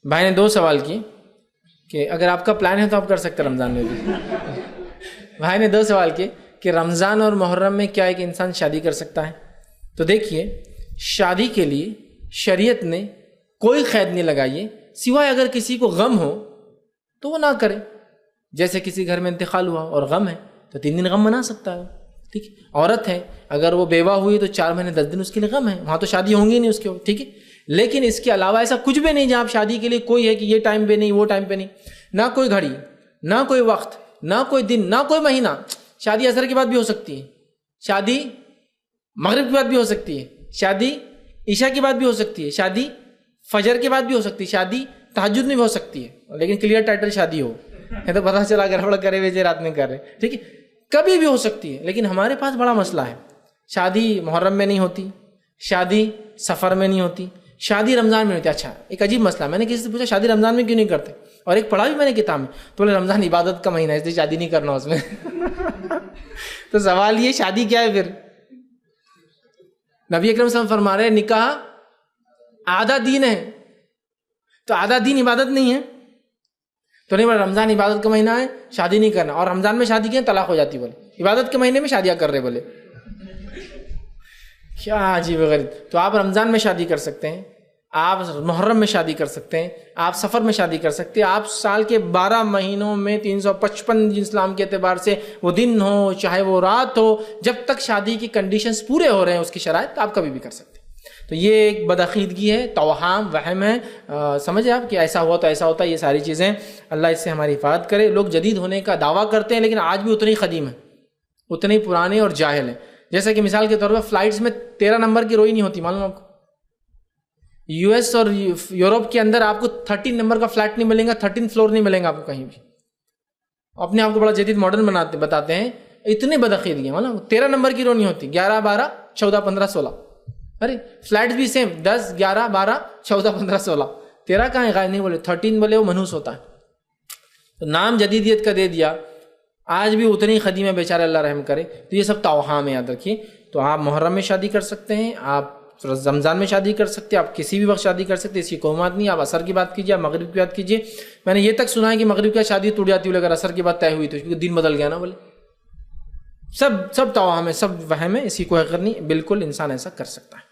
بھائی نے 2 سوال کیے کہ اگر آپ کا پلان ہے تو آپ کر سکتے ہیں رمضان میں بھی. بھائی نے 2 سوال کیے کہ رمضان اور محرم میں کیا ایک انسان شادی کر سکتا ہے. تو دیکھیے، شادی کے لیے شریعت نے کوئی قید نہیں لگائی ہے، سوائے اگر کسی کو غم ہو تو وہ نہ کرے. جیسے کسی گھر میں انتقال ہوا اور غم ہے تو 3 دن غم منا سکتا ہے. ٹھیک ہے. عورت ہے، اگر وہ بیوہ ہوئی تو 4 مہینے 10 دن اس کے لیے غم ہے، وہاں تو شادی ہوں گی نہیں اس کے. ٹھیک ہے. لیکن اس کے علاوہ ایسا کچھ بھی نہیں جہاں آپ شادی کے لیے کوئی ہے کہ یہ ٹائم پہ نہیں، وہ ٹائم پہ نہیں. نہ کوئی گھڑی، نہ کوئی وقت، نہ کوئی دن، نہ کوئی مہینہ. شادی عصر کے بعد بھی ہو سکتی ہے، شادی مغرب کے بعد بھی ہو سکتی ہے، شادی عشاء کے بعد بھی ہو سکتی ہے، شادی فجر کے بعد بھی ہو سکتی ہے، شادی تہجد میں بھی ہو سکتی ہے. لیکن کلیئر ٹائٹل شادی ہو تو پتہ چلا گڑبڑ کرے ہوئے رات میں کر رہے. ٹھیک ہے. کبھی بھی ہو سکتی ہے. لیکن ہمارے پاس بڑا مسئلہ ہے، شادی محرم میں نہیں ہوتی، شادی سفر میں نہیں ہوتی، شادی رمضان میں نہیں ہوتی. اچھا، ایک عجیب مسئلہ. میں نے کسی سے پوچھا شادی رمضان میں کیوں نہیں کرتے، اور ایک پڑھا بھی میں نے کتاب میں، تو بولے رمضان عبادت کا مہینہ ہے اس لیے شادی نہیں کرنا اس میں. تو سوال یہ، شادی کیا ہے پھر؟ نبی اکرم صلی اللہ علیہ وسلم فرما رہے نکاح آدھا دین ہے، تو آدھا دین عبادت نہیں ہے. تو نہیں بولے رمضان عبادت کا مہینہ ہے شادی نہیں کرنا، اور رمضان میں شادی کی طلاق ہو جاتی. بولے عبادت کے مہینے میں شادیاں کر رہے. بولے کیا عجیب غریب. تو آپ رمضان میں شادی کر سکتے ہیں، آپ محرم میں شادی کر سکتے ہیں، آپ سفر میں شادی کر سکتے ہیں، آپ سال کے 12 مہینوں میں 355 اسلام کے اعتبار سے وہ دن ہو چاہے وہ رات ہو، جب تک شادی کی کنڈیشنز پورے ہو رہے ہیں اس کی شرائط، تو آپ کبھی بھی کر سکتے ہیں. تو یہ ایک بدعقیدگی ہے، توہام، وہم ہے. سمجھے آپ کہ ایسا ہوا تو ایسا ہوتا ہے. یہ ساری چیزیں اللہ اس سے ہماری حفاظت کرے. لوگ جدید ہونے کا دعویٰ کرتے ہیں لیکن آج بھی اتنے ہی قدیم ہیں، اتنے ہی پرانے اور جاہل ہیں. جیسا کہ مثال کے طور پر فلائٹس میں 13 نمبر کی روئی نہیں ہوتی، معلوم آپ کو. یو ایس اور یورپ کے اندر آپ کو 13 نمبر کا فلیٹ نہیں ملے گا، 13 فلور نہیں ملے گا آپ کو کہیں بھی. اپنے آپ کو بڑا جدید ماڈرن بتاتے ہیں. اتنے بدعقیدگی ہیں، معلوم 13 نمبر کی رو نہیں ہوتی. 11 12 14 15 16. ارے فلیٹ بھی سیم 10 11 12 14 15 16. 13 کہاں ہے؟ غائب نہیں. بولے 13 بولے وہ منحوس ہوتا ہے. تو نام جدیدیت کا دے دیا، آج بھی اتنی ہی قدیم ہے، بیچارہ اللہ رحم کرے. تو یہ سب توہام ہے، یاد رکھیے. تو آپ محرم میں شادی کر سکتے ہیں، آپ رمضان میں شادی کر سکتے ہیں، آپ کسی بھی وقت شادی کر سکتے ہیں، اس کی کوئی بات نہیں. آپ عصر کی بات کیجیے، آپ مغرب کی بات کیجیے. میں نے یہ تک سنا ہے کہ مغرب کی شادی ٹوٹ جاتی ہے اگر عصر کی بات طے ہوئی تو، کیونکہ دن بدل گیا نا. بولے سب توہام ہے، سب وہم ہے، اس کی کوئی حقیقت نہیں. بالکل انسان ایسا کر سکتا ہے.